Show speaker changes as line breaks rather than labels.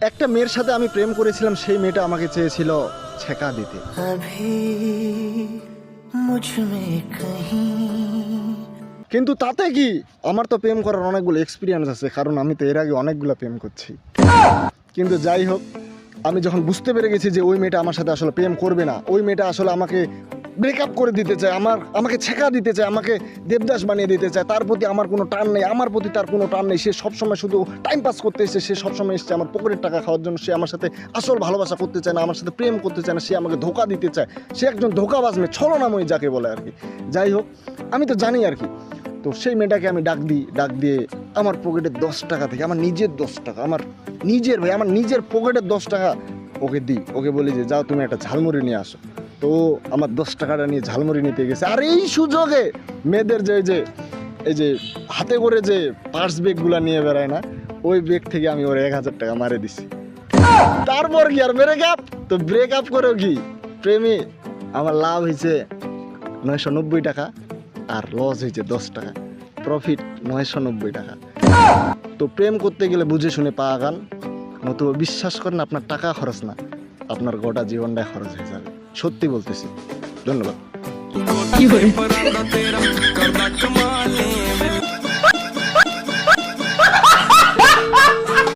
একটা মেয়ের সাথে আমি প্রেম করেছিলাম, সেই মেয়েটা আমাকে চেয়েছিল ছেকা দিতে। কিন্তু তাতে কি, আমার তো প্রেম করার অনেকগুলো এক্সপিরিয়েন্স আছে, কারণ আমি তো এর আগে অনেকগুলো প্রেম করছি। কিন্তু যাই হোক, আমি যখন বুঝতে পেরে গেছি যে ওই মেয়েটা আমার সাথে আসলে প্রেম করবে না, ওই মেয়েটা আসলে আমাকে ব্রেকআপ করে দিতে চায়, আমাকে ছেঁকা দিতে চায়, আমাকে দেবদাস বানিয়ে দিতে চায়, তার প্রতি আমার কোনো টান নেই, আমার প্রতি তার কোনো টান নেই, সে সবসময় শুধু টাইম পাস করতে এসেছে, সে সবসময় এসছে আমার পকেটের টাকা খাওয়ার জন্য, সে আমার সাথে আসল ভালোবাসা করতে চায় না, আমার সাথে প্রেম করতে চায় না, সে আমাকে ধোকা দিতে চায়, সে একজন ধোকাবাজ মেয়ে, ছলনাময়ী যাকে বলে আর কি। যাই হোক, আমি তো জানি আর কি। তো সেই মেয়েটাকে আমি ডাক দিয়ে আমার পকেটের 10 টাকা থেকে, আমার নিজের 10 টাকা, আমার নিজের ভাই, আমার নিজের পকেটের 10 টাকা ওকে দিই, ওকে বলি যে যাও তুমি একটা ঝালমুড়ি নিয়ে আসো। তো আমার 10 টাকাটা নিয়ে ঝালমুড়ি নিতে গেছে, আর এই সুযোগে মেয়েদের এই যে হাতে করে যে পার্স ব্যাগগুলো নিয়ে বেড়ায় না, ওই ব্যাগ থেকে আমি ওর 1000 টাকা মারে দিছি। তারপর কি আর ব্রেকআপ? তো ব্রেকআপ করেও কি, প্রেমে আমার লাভ হয়েছে 990 টাকা, আর লস হয়েছে 10 টাকা, প্রফিট 990 টাকা। তো প্রেম করতে গেলে বুঝে শুনে পা আগান, নতুবা বিশ্বাস করেন আপনার টাকা খরচ না, আপনার গোটা জীবনটাই খরচ হয়ে যাবে, সত্যি বলতেছি। ধন্যবাদ।